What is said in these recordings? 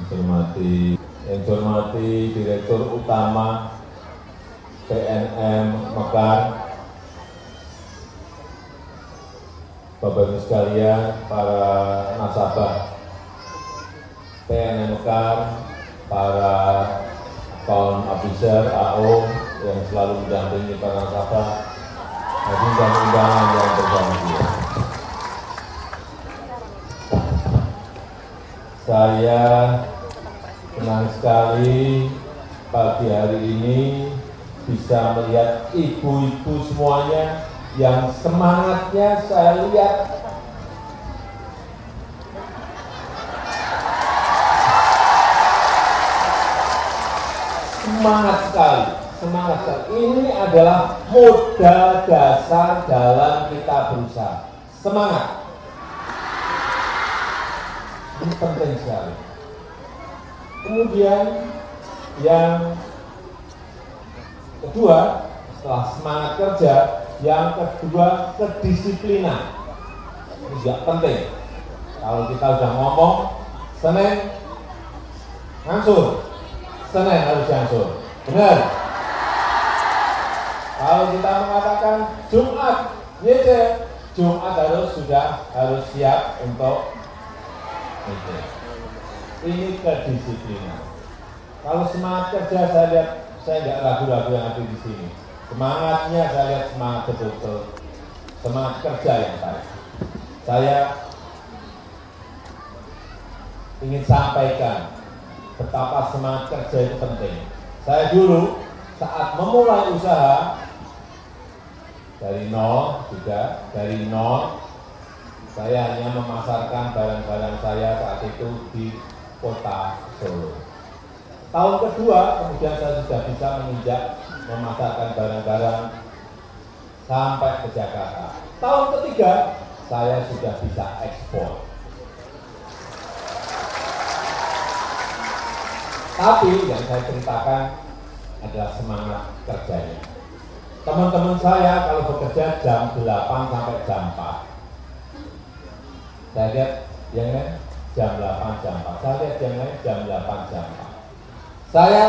Yang saya hormati Direktur Utama PNM Mekar, Bapak-Ibu sekalian, para nasabah PNM Mekar, para account officer AO yang selalu mendampingi para nasabah, hadirin dan undangan yang berbahagia. Saya senang sekali pagi hari ini bisa melihat ibu-ibu semuanya yang semangatnya saya lihat semangat sekali. Ini adalah modal dasar dalam kita berusaha. Semangat. Ini penting sekali. Kemudian yang kedua, setelah semangat kerja, yang kedua kedisiplinan. Ini juga penting. Kalau kita sudah ngomong Senin ngangsur, Senin harus ngangsur. Benar? Kalau kita mengatakan Jumat, Jumat harus siap untuk itu. Ini kedisiplinan. Kalau semangat kerja saya lihat, saya tidak ragu-ragu yang ada di sini. Semangatnya saya lihat semangat betul-betul, semangat kerja yang baik. Saya ingin sampaikan betapa semangat kerja itu penting. Saya dulu saat memulai usaha dari nol, saya hanya memasarkan barang-barang saya saat itu di kota Solo. Tahun kedua, kemudian saya sudah bisa menginjak memasarkan barang-barang sampai ke Jakarta. Tahun ketiga, saya sudah bisa ekspor. Tapi yang saya ceritakan adalah semangat kerjanya. Teman-teman saya kalau bekerja jam 8 sampai jam 4. Saya lihat yang lain jam 8, jam 4. Saya lihat yang lain jam 8, jam 4. Saya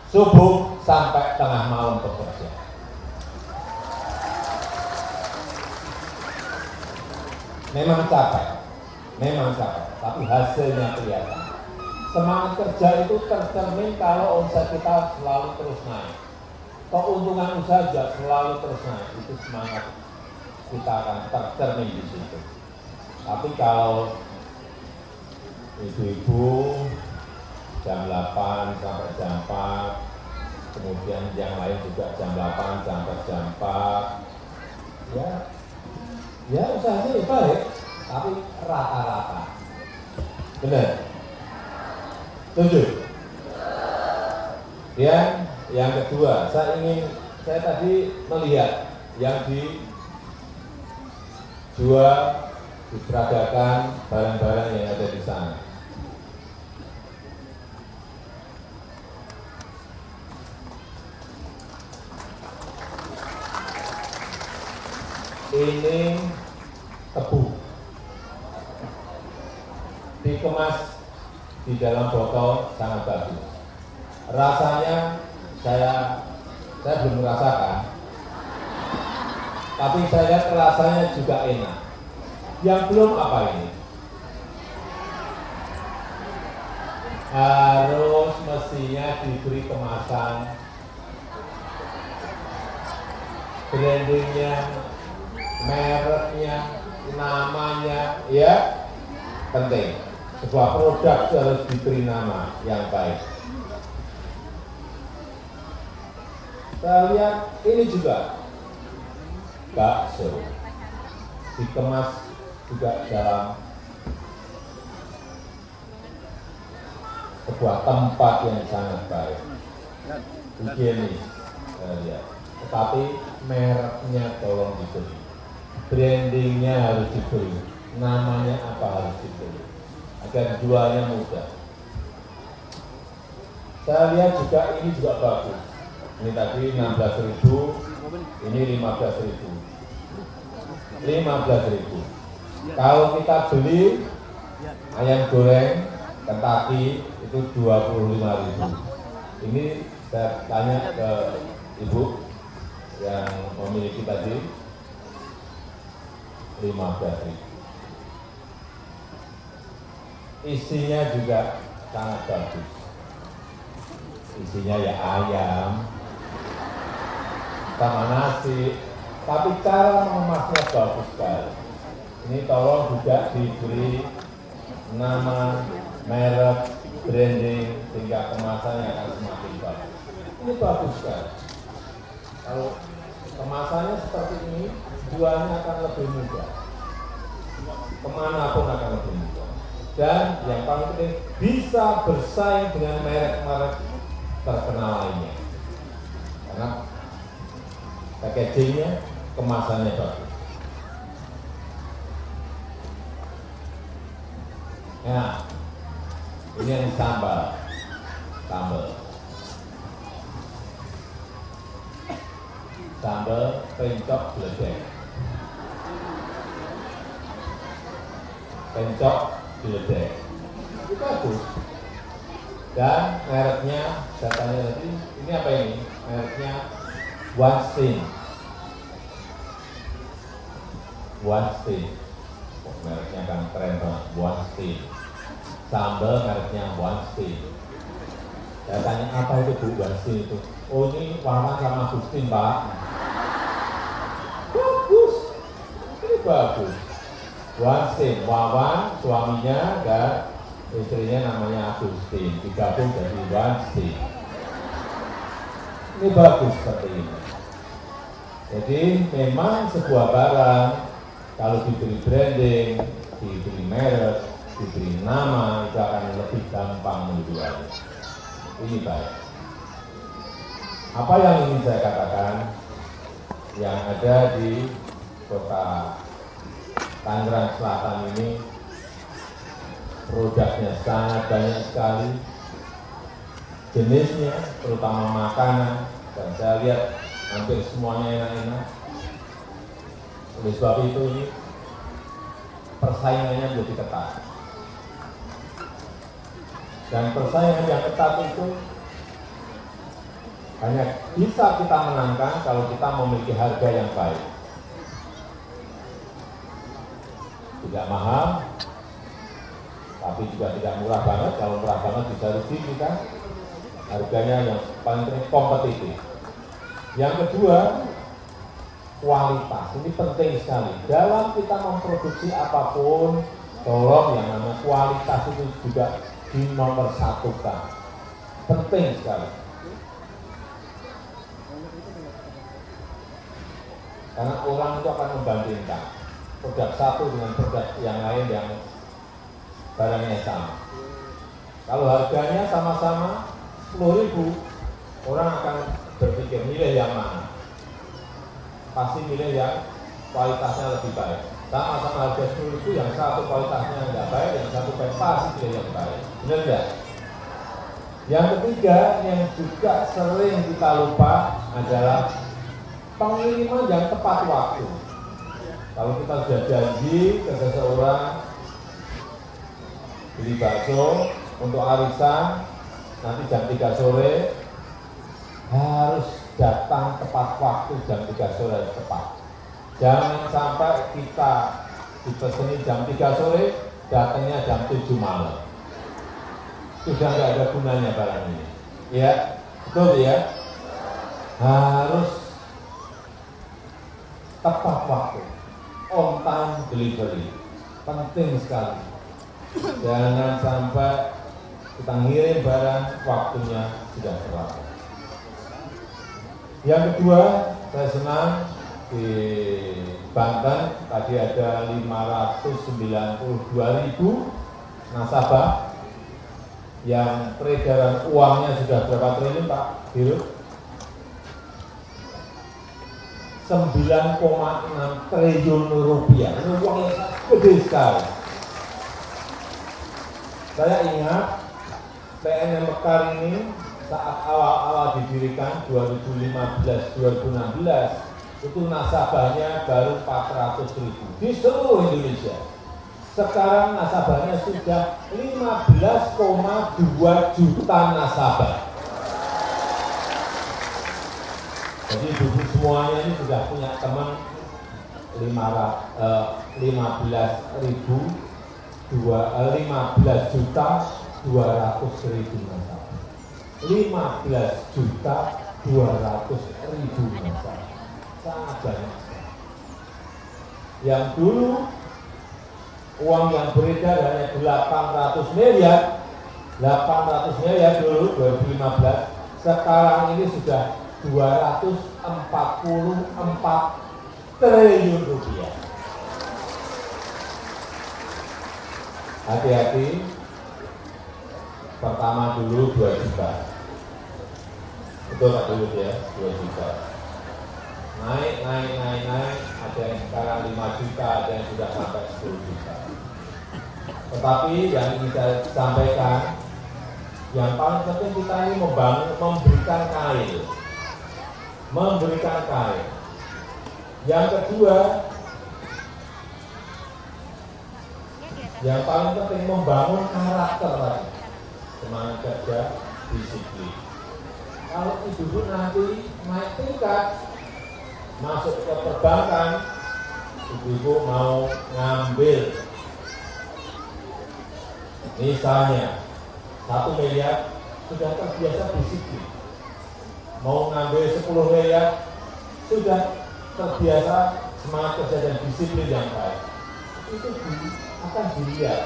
subuh sampai tengah malam bekerja. Memang capek, tapi hasilnya kelihatan. Semangat kerja itu tercermin kalau omset kita selalu terus naik. Keuntungan usaha juga selalu terus naik. Itu semangat kita akan tercermin di situ. Tapi kalau ibu-ibu jam 8 sampai jam 4, kemudian yang lain juga jam 8 sampai jam 4, ya usahanya baik, tapi rata-rata. Benar? Setuju? Yang kedua, saya tadi melihat yang dijual, diperagakan barang-barang yang ada di sana. Ini tebu, dikemas di dalam botol sangat bagus. Rasanya saya belum merasakan, tapi saya lihat rasanya juga enak. Yang belum apa ini? Harus mestinya diberi kemasan, brandingnya, mereknya, namanya, ya penting. Sebuah produk harus diberi nama yang baik. Saya lihat ini juga bakso, dikemas juga dalam sebuah tempat yang sangat baik, higienis, saya lihat. Tetapi mereknya tolong diberi, brandingnya harus diberi, namanya apa harus diberi, agar jualnya mudah. Saya lihat juga ini juga bagus. Ini tadi 16.000, ini 15.000. 15.000. Kalau kita beli ayam goreng Kentucky itu 25.000. Ini saya tanya ke Ibu yang memiliki tadi 15.000. Isinya juga sangat bagus. Isinya ya ayam sama nasi, tapi cara mengemasnya bagus sekali. Ini tolong juga diberi nama, merek, branding, sehingga kemasannya akan semakin bagus. Ini bagus sekali. Kalau kemasannya seperti ini, jualnya akan lebih mudah. Kemanapun akan lebih mudah. Dan yang paling penting, bisa bersaing dengan merek-merek terkenal lainnya. Karena packagingnya, kemasannya bagus. Nah, ini yang sambal. Sambal pencok geledek. Pencok geledek. Itu bagus. Dan mereknya, saya tanya tadi, ini apa ini? Mereknya One-Stein. Oh, mereknya kan keren banget, One-Stein. Sambal mereknya One-Stein. Saya tanya, apa itu Bu One-Stein itu? Oh, ini Wawan sama Agustin, Pak. Bagus. Ini bagus. One-Stein, Wawan, suaminya, dan istrinya namanya Agustin. Digabung jadi One-Stein. Ini bagus seperti ini. Jadi memang sebuah barang kalau diberi branding, diberi merek, diberi nama, itu akan lebih gampang menjualnya. Ini baik. Apa yang ingin saya katakan, yang ada di kota Tangerang Selatan ini, produknya sangat banyak sekali, jenisnya, terutama makanan, dan saya lihat hampir semuanya enak-enak. Oleh sebab itu ini persaingannya menjadi ketat. Dan persaingan yang ketat itu hanya bisa kita menangkan kalau kita memiliki harga yang baik. Tidak mahal, tapi juga tidak murah banget. Kalau murah banget bisa rugi kita. Harganya yang paling penting kompetitif. Yang kedua, kualitas. Ini penting sekali. Dalam kita memproduksi apapun, tolong yang namanya kualitas itu juga dinomorsatukan. Penting sekali. Karena orang itu akan membandingkan produk satu dengan produk yang lain yang barangnya sama. Kalau harganya sama-sama 10.000, orang akan berpikir milih yang mana. Pasti milih yang kualitasnya lebih baik. Sama-sama harga 10.000, yang satu kualitasnya nggak baik, yang satu baik, pasti pilih yang baik. Benar nggak? Yang ketiga, yang juga sering kita lupa adalah pengiriman yang tepat waktu. Kalau kita sudah janji ke seseorang beli bakso untuk arisan, nanti jam 3 sore harus datang tepat waktu, jam 3 sore harus tepat. Jangan sampai kita dipeseni jam 3 sore, datangnya jam 7 malam. Sudah nggak ada gunanya barang ini. Ya, betul ya? Harus tepat waktu, on time delivery. Penting sekali. Jangan sampai kita ngirim barang, waktunya sudah terlambat. Yang kedua, saya senang di Banten tadi ada 592.000 nasabah yang peredaran uangnya sudah berapa triliun Pak Dirut? 9,6 triliun rupiah. Ini uang yang gede sekali. Saya ingat PNM Mekar ini saat awal-awal didirikan 2015-2016 itu nasabahnya baru 400.000 di seluruh Indonesia. Sekarang nasabahnya sudah 15,2 juta nasabah. Jadi ibu semuanya ini sudah punya teman 15 juta 200.000 nasabah. 15 juta 200.000 nasabah. Sangat banyak. Yang dulu uang yang beredar hanya 800 miliar dulu 2015, sekarang ini sudah 244 triliun rupiah. Hati-hati, pertama dulu 2 juta. Betul Pak dulu ya, 2 juta. Naik, ada yang sekarang 5 juta, ada yang sudah sampai 10 juta. Tetapi yang ingin saya sampaikan, yang paling penting kita ini memberikan kail. Yang kedua, yang paling penting membangun karakter lagi. Semangat kerja, disiplin. Kalau ibu nanti naik tingkat, masuk ke perbankan, ibu mau ngambil misalnya 1 miliar, sudah terbiasa disiplin. Mau ngambil 10 miliar, sudah terbiasa semangat kerja dan disiplin yang baik. Itu akan dilihat.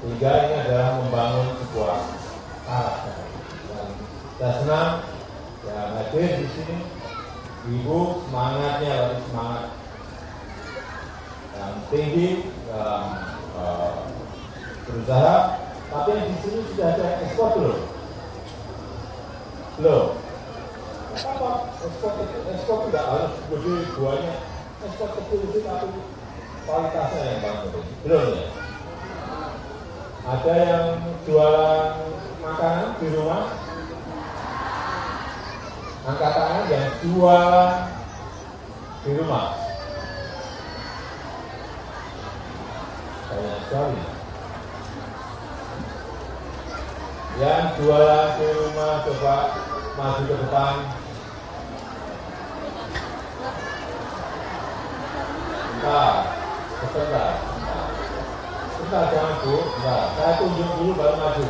Sehingga ini adalah membangun sebuah karakter. Dan saya senang ya hadir di sini. Ibu semangatnya harus semangat yang tinggi dalam berusaha. Tapi yang di sini sudah ada ekspor belum? Belum. Apa? Ekspor tidak harus gede buahnya. Ekspor kecil tapi kualitasnya yang paling penting. Belum ya? Ada yang jualan makanan di rumah? Angkat tangan yang jualan di rumah. Banyak sekali. Yang jualan di rumah coba maju ke depan. Sebentar, jangan Bu, sebentar. Saya tunjuk dulu baru maju.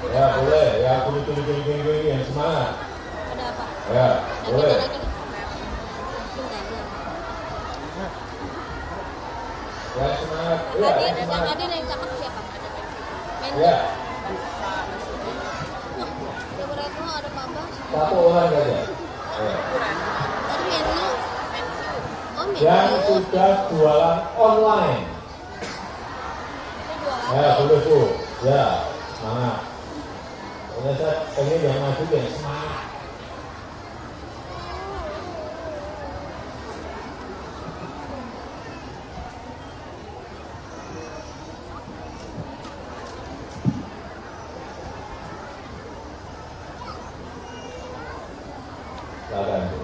Ya boleh, ya kuning yang semangat. Ada apa? Ya boleh. Ya semangat. Ya, Yang hadir yang cakep siapa? Ya. Di Beratno ada Pak Bas. Satu orang saja. Ya. Tadi menu. Oh menu. Yang sudah jualan online. Ya boleh Bu. Ya semangat. Pokoknya saya pengen yang maju yang semangat. Silakan Bu.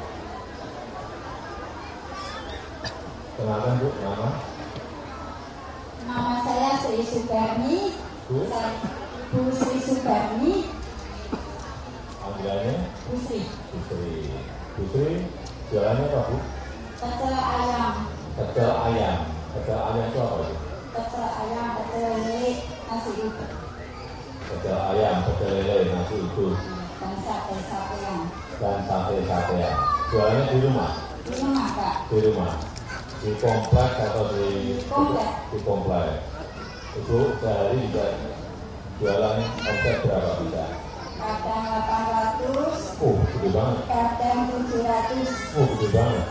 Kenalkan Bu, nama? Nama saya Sri Sugarni. Bu? Bu Sri Sugarni. Panggilannya? Busri. Busri, jualannya apa Bu? Pecel ayam. Pecel ayam. Pecel ayam itu apa Bu? Pecel ayam, pecel lele, nasi uduk. Pecel ayam, pecel lele, nasi uduk, Dan sate-satean. dan sate-satean. Jualannya di rumah? Di rumah Kak. Di rumah. Di komplek atau di Komplek. Di komplek. Ibu sehari juga jualan omset berapa bisa? Kadang 800, Gede banget. kadang 700. Gede banget.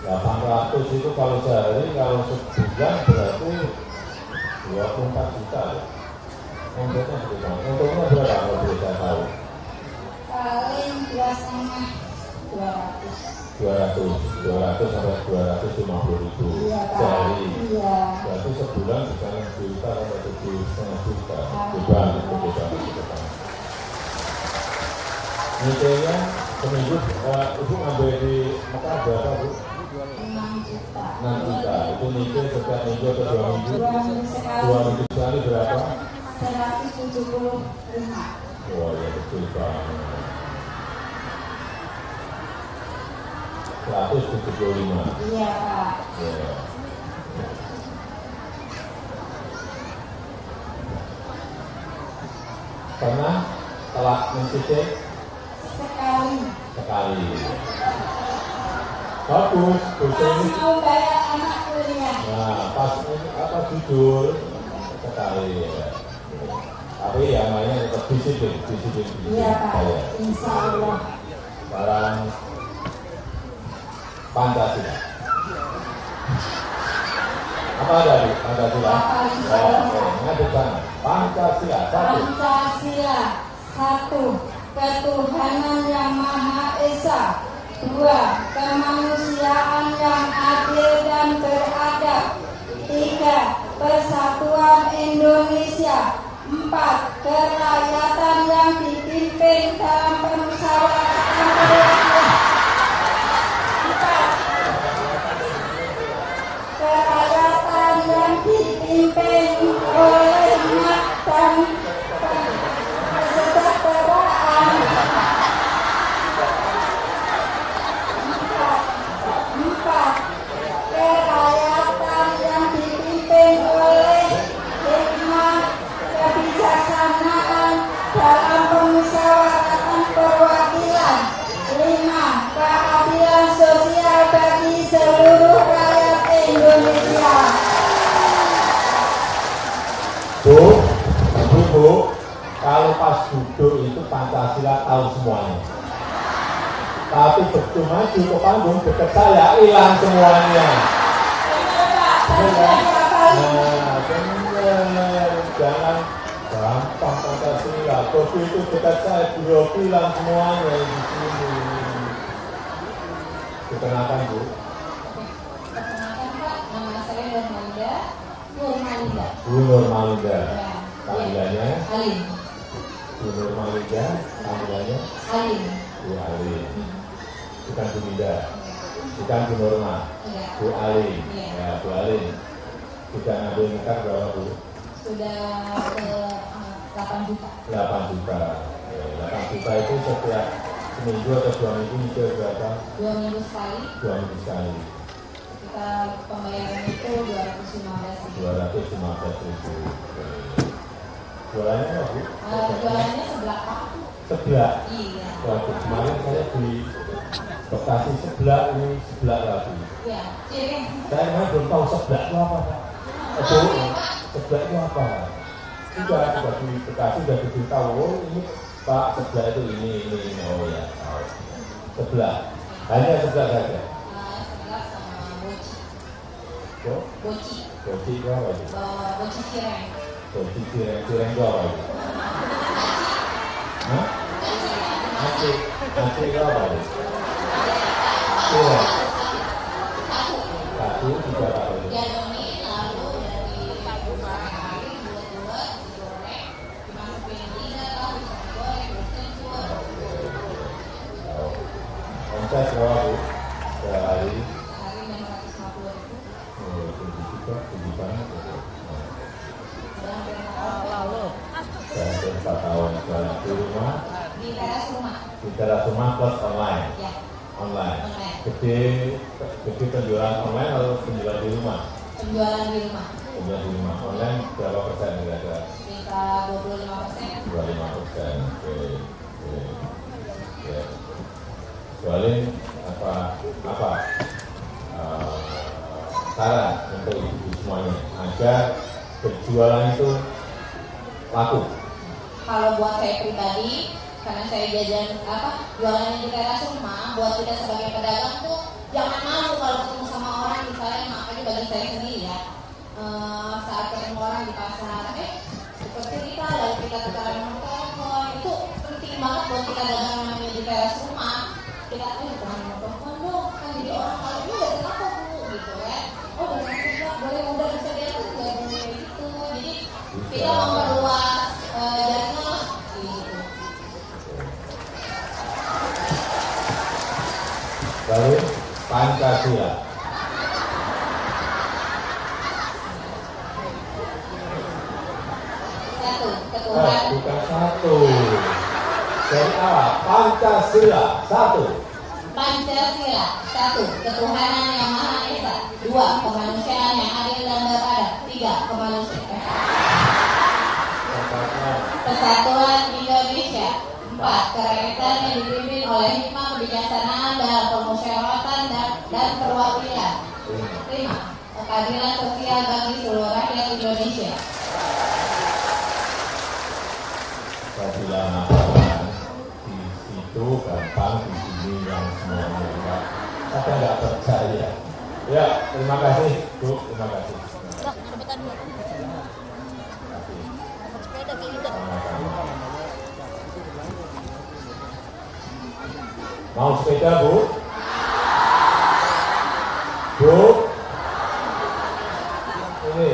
800 itu kalau sehari, kalau sebulan berarti 24 juta ya. Omsetnya gede banget. Untungnya berapa kalau boleh saya tahu? Paling 2,5, 200. 200 sampai 250.000 Iya Kak. sehari. Iya. Berarti sebulan bisa 6 juta sampai 7,5 juta. Gede banget, gede banget. Nyicilnya seminggu ibu ngambil di Mekah berapa bu? 6 juta. 6 juta. Itu nyicil setiap minggu atau 2 minggu? 2 minggu sekali. 2 minggu sekali berapa? 175. Wah ya betul banget. 175. Iya Pak. Ya. Pernah telah mencicil? Sekali. Bagus, Pas ini. mau bayar anak kuliah. Nah, pas ini apa jujur sekali. Ya. Tapi yang lainnya tetap disiplin. Iya Pak. Bayar. Insya Allah. Barang Pancasila. Apa dari Pancasila? Ngadep sana. Pancasila satu. Pancasila satu. Ketuhanan yang Maha Esa. 2. Kemanusiaan yang adil dan beradab. 3. Persatuan Indonesia. 4. Kerakyatan yang dipimpin dalam permusyawaratan perwakilan. 4. Kerakyatan yang dipimpin oleh hikmat dan kesejahteraan. 4. Kerakyatan yang dipimpin oleh hikmat kebijaksanaan dalam permusyawaratan perwakilan. 5. Keadilan sosial bagi seluruh rakyat Indonesia. Bu, kalau pas duduk itu Pancasila tahu semuanya. Tapi begitu maju ke panggung dekat saya hilang semuanya. Nah, benar. Jangan gampang Pancasila. Begitu dekat saya beliau hilang semuanya di sini. Dikenalkan Bu. Perkenalkan Pak, nama saya Nurmalinda. Bu Nurmalinda. Ya. Panggilannya Alim. Bu Nurmalinda. Panggilannya Alim. Bu Ali. Bukan Bu Minda. Bukan Bu Norma. Iya. Bu Ali. Iya. Ya, Bu Ali. Sudah ngambil nikah berapa Bu? Sudah ke 8 juta. 8 juta. Ya, 8 juta itu setiap seminggu atau 2 minggu nyicil berapa? 2 minggu sekali. 2 minggu sekali. Kita pembayaran itu 215 ribu. Jualannya apa Bu? Jualannya sebelah Pak. Sebelah. Iya. Waduh, kemarin saya di Bekasi sebelah, ini sebelah lagi. Iya. Cireng. Saya memang belum tahu sebelah itu apa Pak. Sebelah itu apa? Sudah di Bekasi sudah diberitahu, oh ini Pak sebelah itu ini. Oh ya, tahu. Sebelah. Hanya sebelah saja. Sebelah sama boci. Oh, Boci. boci itu apa itu? Boci cireng. Boci cireng itu apa itu? Hah? Nasi itu apa itu? Cireng. Satu juga apa itu? Diadomin lalu dari hari buat digoreng, dimasukin lidah, tahu digoreng, digoreng. Oh. Omset berapa Bu? Sehari? Sehari main 150.000. Oh, tinggi banget. Udah hampir 4 tahun. Saya hampir 4 tahun jualan di rumah, Di teras rumah. di teras rumah plus online. Ya. Online. Online. Gede penjualan online atau penjualan di rumah? Penjualan di rumah. Penjualan di rumah online berapa persen kira-kira? Sekitar 25%. 25%. Oke. Ya. Jualin apa saran untuk ibu semuanya agar berjualan itu laku. Kalau buat saya pribadi, karena saya jualannya di teras rumah, buat kita sebagai pedagang tuh jangan malu kalau ketemu sama orang, misalnya makanya bagi saya sendiri ya, saat ketemu orang di pasar, seperti kita lalu kita tukaran nomor telepon, itu penting banget buat kita dagang namanya di teras rumah. Kita tukaran nomor telepon dong, kan jadi orang kalau ini udah kenapa Bu gitu ya, oh udah kenapa boleh udah bisa diatur nggak boleh gitu, jadi kita memperluas jaringan lah gitu. Baru Pancasila. Satu, ketuhanan. Bukan satu. Dari awal Pancasila satu. Pancasila. Satu, ketuhanan yang Maha Esa. Dua, kemanusiaan yang adil dan beradab. Tiga, kemanusiaan. Persatuan Indonesia. Empat, kerakyatan yang dipimpin oleh hikmah kebijaksanaan dalam permusyawaratan dan perwakilan. Lima, keadilan sosial bagi seluruh rakyat Indonesia. Keadilan mengatakan di situ gampang, di sini yang semuanya enggak. Saya nggak percaya. Ya, terima kasih Bu, terima kasih. Dah, cepetan dulu. Dapat sepeda kayak gitu. Sama-sama. Mau sepeda Bu? Bu? Ini,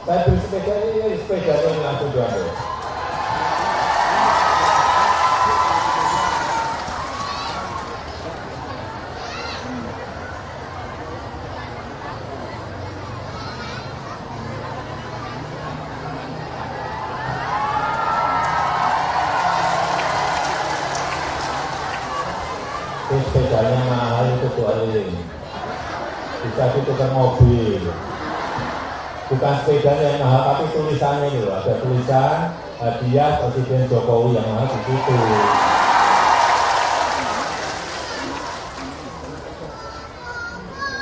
saya beli sepeda ini sepedanya yang langsung diambil. Sepedanya mahal itu Bu Ali, bisa ditukar mobil. Bukan sepedanya yang mahal, tapi tulisannya itu ada tulisan hadiah Presiden Jokowi yang mahal di situ.